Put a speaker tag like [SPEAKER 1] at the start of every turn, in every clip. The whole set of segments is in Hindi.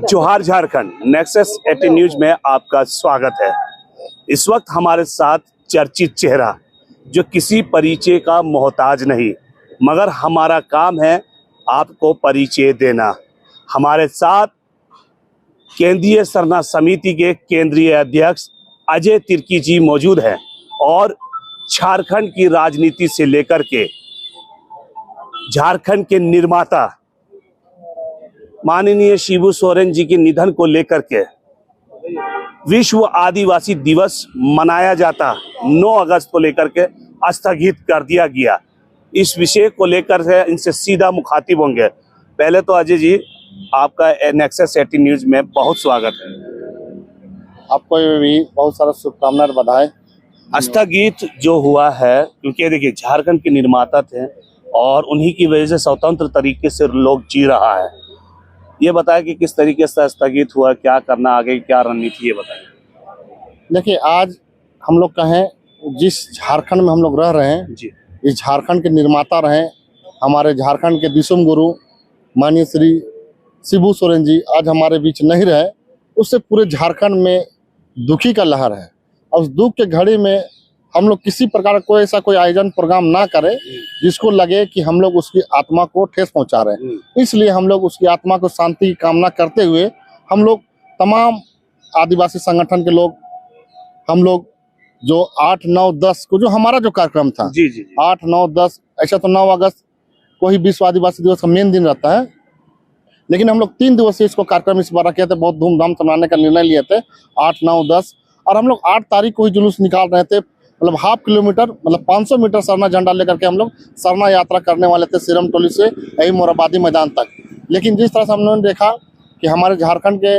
[SPEAKER 1] जोहार झारखंड, नेक्सस 18 न्यूज में आपका स्वागत है। इस वक्त हमारे साथ चर्चित चेहरा जो किसी परिचय का मोहताज नहीं, मगर हमारा काम है आपको परिचय देना। हमारे साथ केंद्रीय सरना समिति के केंद्रीय अध्यक्ष अजय तिर्की जी मौजूद हैं और झारखंड की राजनीति से लेकर के झारखंड के निर्माता माननीय शिबू सोरेन जी के निधन को लेकर के विश्व आदिवासी दिवस मनाया जाता 9 अगस्त को लेकर के स्थगित कर दिया गया। इस विषय को लेकर से इनसे सीधा मुखातिब होंगे। पहले तो अजय जी, आपका नेक्सस 18 न्यूज में बहुत स्वागत है।
[SPEAKER 2] आपको भी बहुत सारा शुभकामनाएं, बधाई।
[SPEAKER 1] स्थगित जो हुआ है, क्योंकि देखिए झारखंड के निर्माता थे और उन्हीं की वजह से स्वतंत्र तरीके से लोग जी रहा है। ये बताएं कि किस तरीके से स्थगित हुआ, क्या करना आगे, क्या रणनीति, ये बताएं।
[SPEAKER 2] देखिए, आज हम लोग कहें जिस झारखंड में हम लोग रह रहे हैं
[SPEAKER 1] जी,
[SPEAKER 2] इस झारखंड के निर्माता रहे हमारे झारखंड के दिसुम गुरु माननीय श्री शिबू सोरेन जी आज हमारे बीच नहीं रहे, उससे पूरे झारखंड में दुखी का लहर है। और उस दुख के घड़ी में हम लोग किसी प्रकार का कोई ऐसा कोई आयोजन प्रोग्राम ना करें जिसको लगे कि हम लोग उसकी आत्मा को ठेस पहुंचा रहे हैं। इसलिए हम लोग उसकी आत्मा को शांति की कामना करते हुए हम लोग तमाम आदिवासी संगठन के लोग, हम लोग जो 8, 9, 10 को जो हमारा जो कार्यक्रम था
[SPEAKER 1] जी जी,
[SPEAKER 2] 8, 9, 10, ऐसा तो 9 अगस्त को ही विश्व आदिवासी दिवस का मेन दिन रहता है, लेकिन हम लोग 3 दिवसीय इसको कार्यक्रम इस बार किए थे। बहुत धूमधाम से मनाने का निर्णय लिए थे 8, 9, 10, और हम लोग 8 तारीख को ही जुलूस निकाल रहे थे। मतलब ½ किलोमीटर, मतलब 500 मीटर सरना झंडा लेकर के हम लोग सरना यात्रा करने वाले थे सिरम टोली से यही मोराबादी मैदान तक। लेकिन जिस तरह से हमने देखा कि हमारे झारखंड के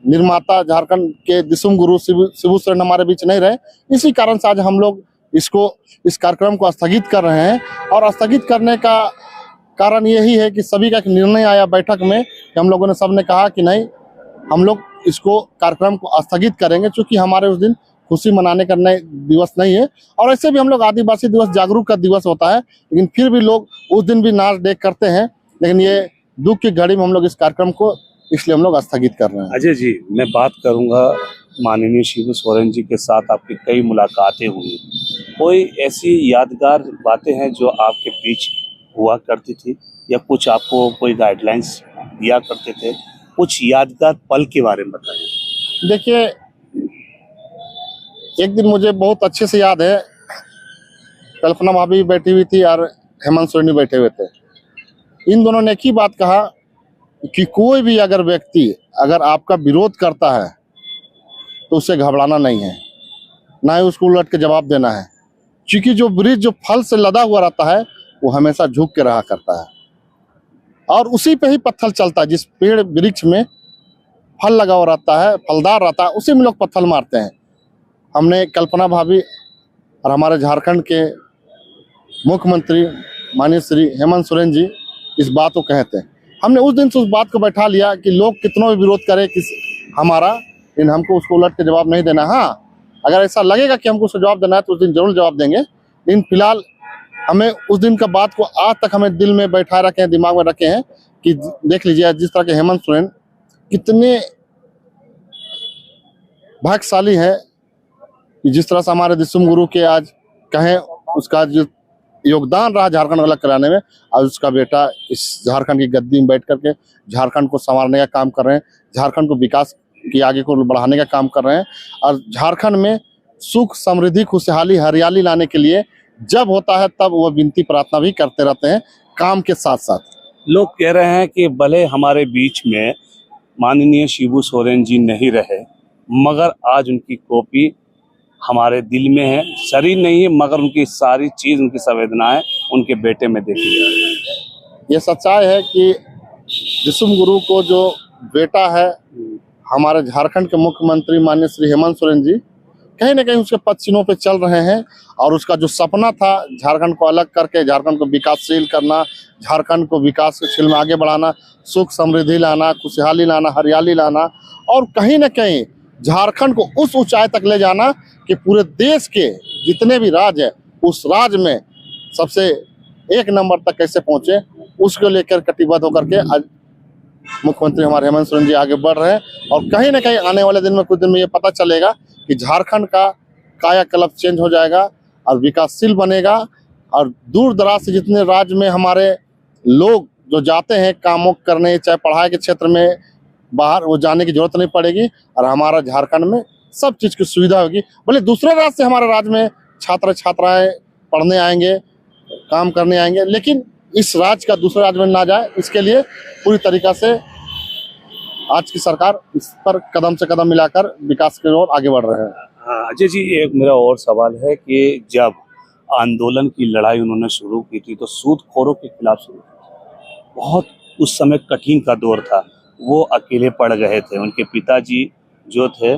[SPEAKER 2] निर्माता, झारखंड के दिसुम गुरु शिबू सोरेन हमारे बीच नहीं रहे, इसी कारण से आज हम लोग इस कार्यक्रम को स्थगित कर रहे हैं। और स्थगित करने का कारण यही है कि सभी का एक निर्णय आया बैठक में कि हम लोगों ने सबने कहा कि नहीं, हम लोग इसको कार्यक्रम को स्थगित करेंगे, क्योंकि हमारे उस दिन खुशी मनाने का दिवस नहीं है। और ऐसे भी हम लोग आदिवासी दिवस जागरूक का दिवस होता है, लेकिन फिर भी लोग उस दिन भी नाच देख करते हैं। लेकिन ये दुख की घड़ी में हम लोग इस कार्यक्रम को इसलिए हम लोग स्थगित कर रहे हैं।
[SPEAKER 1] अजय जी, मैं बात करूंगा माननीय शिबू सोरेन जी के साथ आपकी कई मुलाकातें हुई, कोई ऐसी यादगार बातें हैं जो आपके बीच हुआ करती थी, या कुछ आपको कोई गाइडलाइंस दिया करते थे, कुछ यादगार पल के बारे में बताएं।
[SPEAKER 2] देखिए, एक दिन मुझे बहुत अच्छे से याद है, कल्पना भाभी बैठी हुई थी और हेमंत सोरेन बैठे हुए थे। इन दोनों ने एक ही बात कहा कि कोई भी अगर व्यक्ति अगर आपका विरोध करता है तो उससे घबराना नहीं है, ना ही उसको उलट के जवाब देना है, क्योंकि जो वृक्ष जो फल से लदा हुआ रहता है वो हमेशा झुक के रहा करता है, और उसी पे ही पत्थर चलता है। जिस पेड़ वृक्ष में फल लगा हुआ रहता है, फलदार रहता है, उसी में लोग पत्थर मारते हैं। हमने कल्पना भाभी और हमारे झारखंड के मुख्यमंत्री माननीय श्री हेमंत सोरेन जी इस बात को कहते हैं। हमने उस दिन से उस बात को बैठा लिया कि लोग कितना भी विरोध करें हमारा, लेकिन हमको उसको उलट के जवाब नहीं देना। हाँ, अगर ऐसा लगेगा कि हमको उसको जवाब देना है तो उस दिन जरूर जवाब देंगे, लेकिन फिलहाल हमें उस दिन का बात को आज तक हमें दिल में बैठा रखे हैं, दिमाग में रखे हैं कि देख लीजिए जिस तरह के हेमंत सोरेन कितने भाग्यशाली है कि जिस तरह से हमारे दिसुम गुरु के आज कहें उसका जो योगदान रहा झारखंड अलग कराने में, आज उसका बेटा इस झारखंड की गद्दी में बैठ करके झारखंड को संवारने का काम कर रहे हैं, झारखंड को विकास की आगे को बढ़ाने का काम कर रहे हैं। और झारखंड में सुख, समृद्धि, खुशहाली, हरियाली लाने के लिए जब होता है तब वो विनती प्रार्थना भी करते रहते हैं काम के साथ साथ।
[SPEAKER 1] लोग कह रहे हैं कि भले हमारे बीच में माननीय शिबू सोरेन जी नहीं रहे, मगर आज उनकी कॉपी हमारे दिल में है, शरीर नहीं है, मगर उनकी सारी चीज, उनकी संवेदनाएं उनके बेटे में देखी जा रही है।
[SPEAKER 2] ये सच्चाई है कि दिसुम गुरु को जो बेटा है हमारे झारखंड के मुख्यमंत्री माननीय श्री हेमंत सोरेन जी कहीं ना कहीं उसके पदचिन्हों पे चल रहे हैं। और उसका जो सपना था झारखंड को अलग करके झारखंड को विकासशील करना, झारखंड को विकासशील में आगे बढ़ाना, सुख समृद्धि लाना, खुशहाली लाना, हरियाली लाना, और कहीं ना कहीं झारखंड को उस ऊंचाई तक ले जाना कि पूरे देश के जितने भी राज्य है उस राज्य में सबसे 1 नंबर तक कैसे पहुंचे, उसको लेकर कटिबद्ध होकर के आज मुख्यमंत्री हमारे हेमंत सोरेन जी आगे बढ़ रहे हैं, और कहीं ना कहीं आने वाले दिन में कुछ दिन में ये पता चलेगा कि झारखंड का कायाकल्प चेंज हो जाएगा और विकासशील बनेगा, और दूर दराज से जितने राज्य में हमारे लोग जो जाते हैं कामों करने, चाहे पढ़ाई के क्षेत्र में बाहर, वो जाने की जरूरत नहीं पड़ेगी, और हमारा झारखंड में सब चीज़ की सुविधा होगी। भले दूसरे राज्य से हमारे राज्य में छात्र छात्राएं पढ़ने आएंगे, काम करने आएंगे, लेकिन इस राज्य का दूसरे राज्य में ना जाए, इसके लिए पूरी तरीका से आज की सरकार इस पर कदम से कदम मिलाकर विकास की ओर आगे बढ़ रहे हैं।
[SPEAKER 1] अजय जी, एक मेरा और सवाल है कि जब आंदोलन की लड़ाई उन्होंने शुरू की थी तो सूदखोरों के खिलाफ शुरू की थी। बहुत उस समय कठिन का दौर था, वो अकेले पड़ गए थे, उनके पिताजी जो थे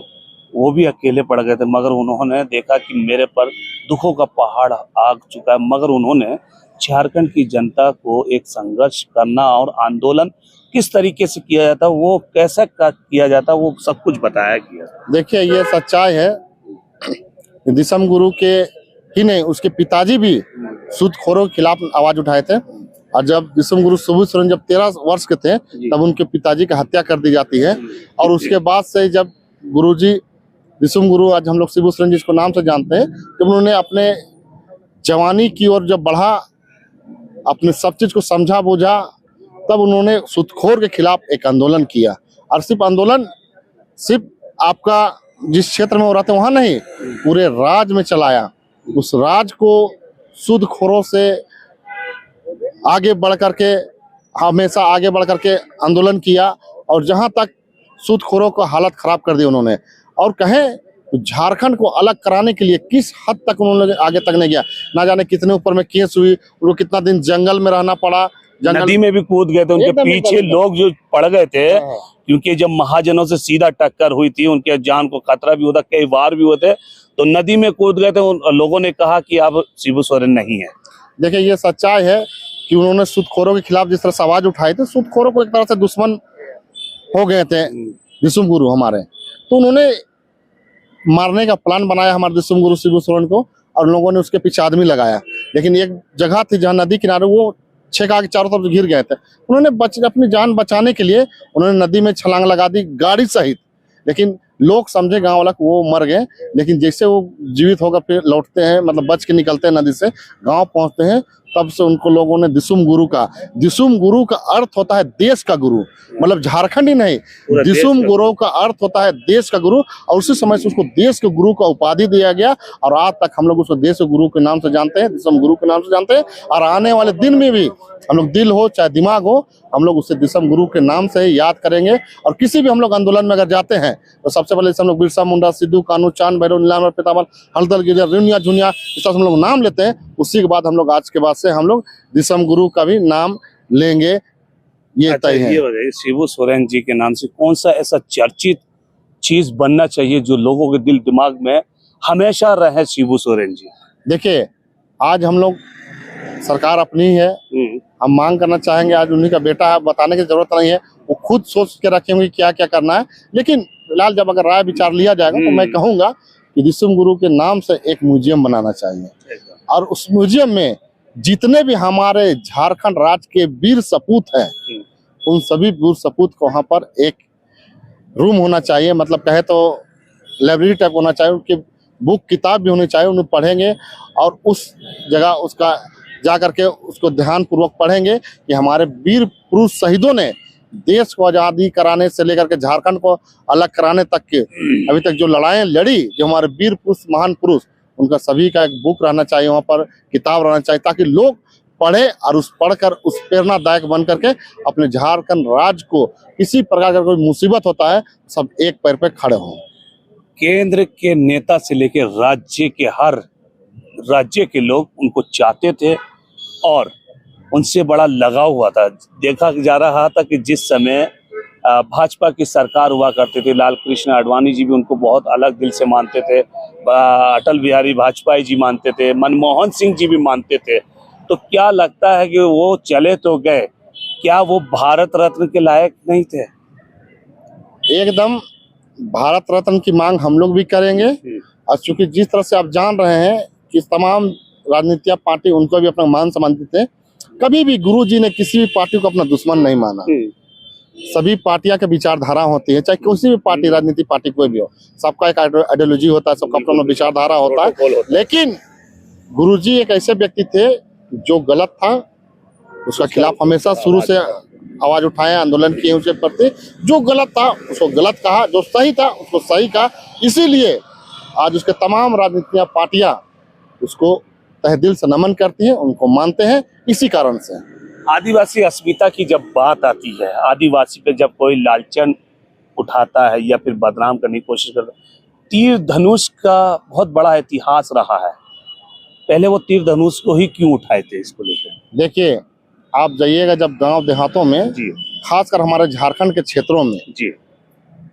[SPEAKER 1] वो भी अकेले पड़ गए थे, मगर उन्होंने देखा कि मेरे पर दुखों का पहाड़ आ चुका है, मगर उन्होंने झारखंड की जनता को एक संघर्ष करना और आंदोलन किस तरीके से किया जाता, वो कैसे किया जाता, वो सब कुछ बताया गया।
[SPEAKER 2] देखिए, ये सच्चाई है, दिसम गुरु के ही नहीं, उसके पिताजी भी सूदखोरों के खिलाफ आवाज उठाए थे, और जब दिसम गुरु शिबू सोरेन जब 13 वर्ष के थे तब उनके पिताजी की हत्या कर दी जाती है, और उसके बाद से जब गुरुजी दिसम गुरु, आज हम लोग शिबू सोरेन जिसको नाम से जानते हैं, जब उन्होंने अपने जवानी की ओर जब बढ़ा, अपने सब चीज को समझा बूझा, तब उन्होंने सूदखोर के खिलाफ एक आंदोलन किया, और सिर्फ आंदोलन सिर्फ आपका जिस क्षेत्र में हो रहा था वहां नहीं, पूरे राज्य में चलाया। उस राज्य को सूदखोरों से आगे बढ़ करके, हमेशा आगे बढ़ करके आंदोलन किया, और जहां तक सूदखोरों को हालत खराब कर दी उन्होंने। और कहें तो झारखंड को अलग कराने के लिए किस हद तक उन्होंने आगे तक नहीं गया, ना जाने कितने ऊपर में केस हुई, उनको कितना दिन जंगल में रहना पड़ा,
[SPEAKER 1] नदी में भी कूद गए थे, उनके पीछे लोग जो पड़ गए थे, क्योंकि जब महाजनों से सीधा टक्कर हुई थी, उनके जान को खतरा भी होता, कई बार भी होते, तो नदी में कूद गए थे। उन लोगों ने कहा कि अब शिबू सोरेन नहीं है।
[SPEAKER 2] देखिए, ये सच्चाई है कि उन्होंने सूदखोरों के खिलाफ जिस तरह से आवाज उठाई थी, सूदखोरों को एक तरह से दुश्मन हो गए थे दिसम गुरु हमारे, तो उन्होंने मारने का प्लान बनाया हमारे दिसम गुरु शिबू सोरेन को, और लोगों ने उसके पीछे आदमी लगाया। लेकिन एक जगह थी जहाँ नदी किनारे, वो छेका के चारों तरफ से घिर गए थे, उन्होंने अपनी जान बचाने के लिए उन्होंने नदी में छलांग लगा दी गाड़ी सहित, लेकिन लोग समझे गांव वाला वो मर गए। लेकिन जैसे वो जीवित होकर फिर लौटते हैं, मतलब बच के निकलते हैं नदी से, गांव पहुंचते हैं, तब से उनको लोगों ने दिसम गुरु का अर्थ होता है देश का गुरु, मतलब झारखंड ही नहीं, दिसम गुरु का अर्थ होता है देश का गुरु, और उसी समय से उसको देश के गुरु का उपाधि दिया गया, और आज तक हम लोग उसको देश के गुरु के नाम से जानते हैं, दिसम गुरु के नाम से जानते हैं। और आने वाले दिन में भी हम लोग, दिल हो चाहे दिमाग हो, हम लोग उसे दिसम गुरु के नाम से ही याद करेंगे। और किसी भी हम लोग आंदोलन में अगर जाते हैं तो सबसे पहले हम लोग बिरसा मुंडा, सिद्धू कानू, चांद भैरव, नीलांबर पितामल, हलदल गिरधर, रुनिया झुनिया, इस तरह से हम लोग नाम लेते हैं। उसी के बाद हम लोग आज के बाद से हम लोग दिसम गुरु का भी नाम लेंगे, ये तय है।
[SPEAKER 1] ये बताइए, शिबू सोरेन जी के नाम से कौन सा ऐसा चर्चित चीज बनना चाहिए जो लोगों के दिल दिमाग में हमेशा रहे शिबू सोरेन जी?
[SPEAKER 2] देखिए, आज हम लोग, सरकार अपनी है, हम मांग करना चाहेंगे, आज उन्हीं का बेटा है, बताने की जरूरत नहीं है, वो खुद सोच के रखेंगे क्या क्या करना है। लेकिन फिलहाल जब अगर राय विचार लिया जाएगा तो मैं कहूंगा कि दिसम गुरु के नाम से एक म्यूजियम बनाना चाहिए, और उस म्यूजियम में जितने भी हमारे झारखंड राज्य के वीर सपूत हैं, उन सभी वीर सपूत को वहाँ पर एक रूम होना चाहिए, मतलब कहे तो लाइब्रेरी टाइप होना चाहिए, उनकी बुक किताब भी होनी चाहिए, उन्हें पढ़ेंगे, और उस जगह उसका जा करके उसको ध्यान पूर्वक पढ़ेंगे कि हमारे वीर पुरुष शहीदों ने देश को आज़ादी कराने से लेकर के झारखंड को अलग कराने तक के अभी तक जो लड़ाई लड़ी, जो हमारे वीर पुरुष, महान पुरुष, उनका सभी का एक बुक रहना चाहिए, वहाँ पर किताब रहना चाहिए, ताकि लोग पढ़े और उस पढ़कर उस प्रेरणादायक बन करके अपने झारखंड राज्य को किसी प्रकार का कोई मुसीबत होता है सब एक पैर पे खड़े हों।
[SPEAKER 1] केंद्र के नेता से लेकर राज्य के हर राज्य के लोग उनको चाहते थे और उनसे बड़ा लगाव हुआ था। देखा जा रहा था कि जिस समय भाजपा की सरकार हुआ करते थे, लाल कृष्ण आडवाणी जी भी उनको बहुत अलग दिल से मानते थे, अटल बिहारी वाजपेयी जी मानते थे, मनमोहन सिंह जी भी मानते थे। तो क्या लगता है कि वो चले तो गए, क्या वो भारत रत्न के लायक नहीं थे?
[SPEAKER 2] एकदम भारत रत्न की मांग हम लोग भी करेंगे, और चूंकि जिस तरह से आप जान रहे हैं कि तमाम राजनीतिक पार्टी उनको भी अपना मान सम्मान देते हैं, कभी भी गुरु जी ने किसी भी पार्टी को अपना दुश्मन नहीं माना। सभी पार्टियां की विचारधारा होती है, चाहे किसी भी पार्टी, राजनीतिक पार्टी कोई भी हो, सबका एक आइडियोलॉजी होता है, सबका अपना विचारधारा होता है। लेकिन गुरुजी एक ऐसे व्यक्ति थे जो गलत था उसका खिलाफ हमेशा शुरू से आवाज उठाए, आंदोलन किए उसके प्रति। जो गलत था उसको गलत कहा, जो सही था उसको सही कहा। इसीलिए आज उसके तमाम राजनीतिक पार्टियां उसको तहे दिल से नमन करती हैं, उनको मानते हैं। इसी कारण से
[SPEAKER 1] आदिवासी अस्मिता की जब बात आती है, आदिवासी पे जब कोई लालचन उठाता है या फिर बदनाम करने की कोशिश करता है, तीर धनुष का बहुत बड़ा इतिहास रहा है। पहले वो तीर धनुष को ही क्यों उठाए थे, इसको लेकर?
[SPEAKER 2] देखिए, आप जाइएगा जब गांव देहातों में
[SPEAKER 1] जी
[SPEAKER 2] खासकर हमारे झारखंड के क्षेत्रों में,
[SPEAKER 1] जी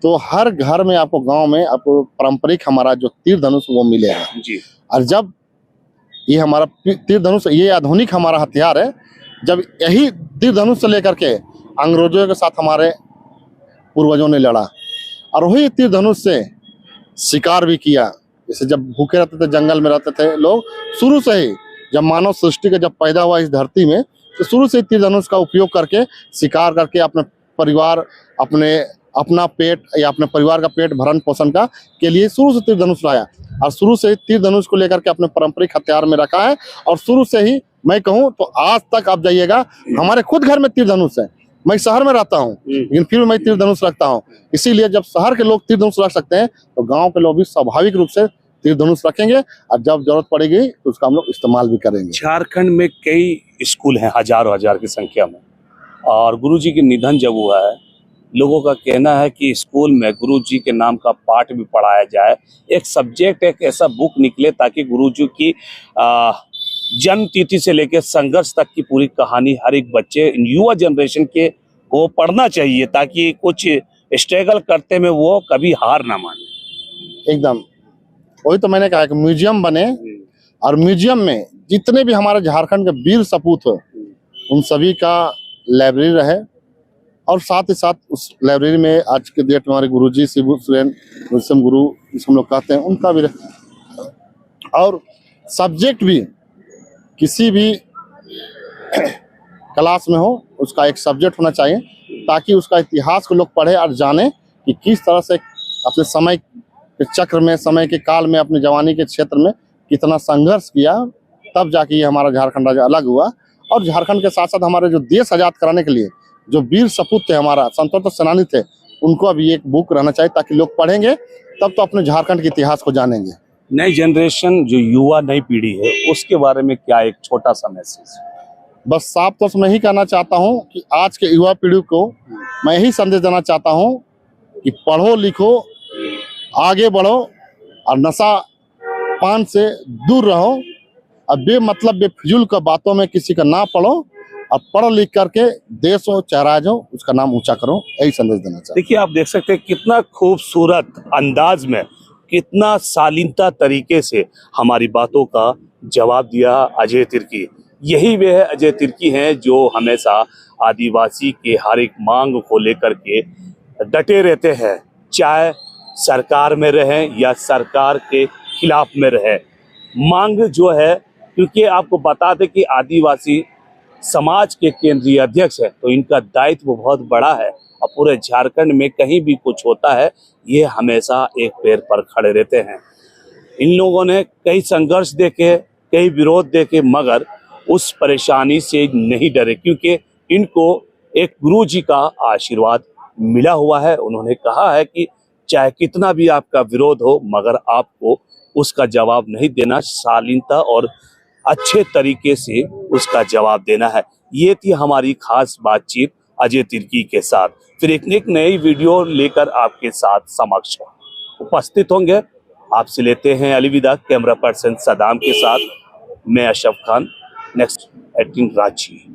[SPEAKER 2] तो हर घर में आपको गांव में आपको पारंपरिक हमारा जो तीर धनुष वो मिलेगा।
[SPEAKER 1] जी।
[SPEAKER 2] और जब ये हमारा तीर धनुष, ये आधुनिक हमारा हथियार है, जब यही तीर धनुष से लेकर के अंग्रेजों के साथ हमारे पूर्वजों ने लड़ा और वही तीर धनुष से शिकार भी किया। जैसे जब भूखे रहते थे, जंगल में रहते थे लोग, शुरू से ही जब मानव सृष्टि का जब पैदा हुआ इस धरती में, तो शुरू से तीर धनुष का उपयोग करके शिकार करके अपने परिवार, अपना पेट या अपने परिवार का पेट भरण पोषण का के लिए शुरू से तीर धनुष लाया और शुरू से ही तीर धनुष को लेकर के अपने पारंपरिक हथियार में रखा है। और शुरू से ही मैं कहूँ तो आज तक आप जाइएगा, हमारे खुद घर में तीर धनुष है। मैं शहर में रहता हूँ लेकिन फिर मैं तीर धनुष रखता हूँ। इसीलिए जब शहर के लोग तीर धनुष रख सकते हैं तो गाँव के लोग भी स्वाभाविक रूप से तीर धनुष रखेंगे और जब जरूरत पड़ेगी तो उसका हम लोग इस्तेमाल भी करेंगे।
[SPEAKER 1] झारखंड में कई स्कूल हैं, हजारों हजार की संख्या में, और गुरुजी के निधन जब हुआ है, लोगों का कहना है कि स्कूल में गुरुजी के नाम का पाठ भी पढ़ाया जाए, एक सब्जेक्ट, एक ऐसा बुक निकले ताकि गुरुजी की जन्म तिथि से लेकर संघर्ष तक की पूरी कहानी हर एक बच्चे, युवा जनरेशन के को पढ़ना चाहिए, ताकि कुछ स्ट्रगल करते में वो कभी हार ना माने।
[SPEAKER 2] एकदम वही तो मैंने कहा कि म्यूजियम बने और म्यूजियम में जितने भी हमारे झारखंड के वीर सपूत हो उन सभी का लाइब्रेरी रहे और साथ ही साथ उस लाइब्रेरी में आज के डेट में हमारे गुरुजी शिबू सोरेन विषम गुरु जिसे हम लोग कहते हैं उनका भी रहे। और सब्जेक्ट भी किसी भी क्लास में हो उसका एक सब्जेक्ट होना चाहिए ताकि उसका इतिहास को लोग पढ़े और जाने कि किस तरह से अपने समय के चक्र में, समय के काल में, अपनी जवानी के क्षेत्र में कितना संघर्ष किया, तब जाके ये हमारा झारखंड राज्य अलग हुआ। और झारखंड के साथ साथ हमारे जो देश आज़ाद कराने के लिए जो वीर सपूत थे, हमारा स्वतंत्रता सेनानी थे, उनको अभी एक बुक रहना चाहिए ताकि लोग पढ़ेंगे तब तो अपने झारखंड के इतिहास को जानेंगे।
[SPEAKER 1] नई जनरेशन जो युवा नई पीढ़ी है उसके बारे में क्या एक छोटा सा मैसेज?
[SPEAKER 2] बस साफ तौर से मैं यही कहना चाहता हूँ कि आज के युवा पीढ़ी को मैं यही संदेश देना चाहता हूँ कि पढ़ो लिखो, आगे बढ़ो और नशा पान से दूर रहो। अब बेमतलब बेफिजूल का बातों में किसी का ना पढ़ो और पढ़ लिख करके देश हो चाहे राज्य हो उसका नाम ऊंचा करो, यही संदेश देना चाहता हूं।
[SPEAKER 1] देखिए, आप देख सकते हैं कितना खूबसूरत अंदाज में, कितना शालीनता तरीके से हमारी बातों का जवाब दिया अजय तिर्की। यही वे है अजय तिर्की हैं जो हमेशा आदिवासी के हर एक मांग को लेकर के डटे रहते हैं, चाहे सरकार में रहें या सरकार के खिलाफ में रहे। मांग जो है, क्योंकि आपको बता दें कि आदिवासी समाज के केंद्रीय अध्यक्ष है तो इनका दायित्व बहुत बड़ा है और पूरे झारखंड में कहीं भी कुछ होता है ये हमेशा एक पैर पर खड़े रहते हैं। इन लोगों ने कई संघर्ष देखे, कई विरोध देखे, मगर उस परेशानी से नहीं डरे क्योंकि इनको एक गुरु जी का आशीर्वाद मिला हुआ है। उन्होंने कहा है कि चाहे कितना भी आपका विरोध हो मगर आपको उसका जवाब नहीं देना, शालीनता और अच्छे तरीके से उसका जवाब देना है। ये थी हमारी खास बातचीत अजय तिर्की के साथ। फिर एक नई वीडियो लेकर आपके साथ समक्ष उपस्थित होंगे। आपसे लेते हैं अलविदा। कैमरा पर्सन सदाम के साथ मैं अशरफ खान, नेक्स्ट 18 रांची।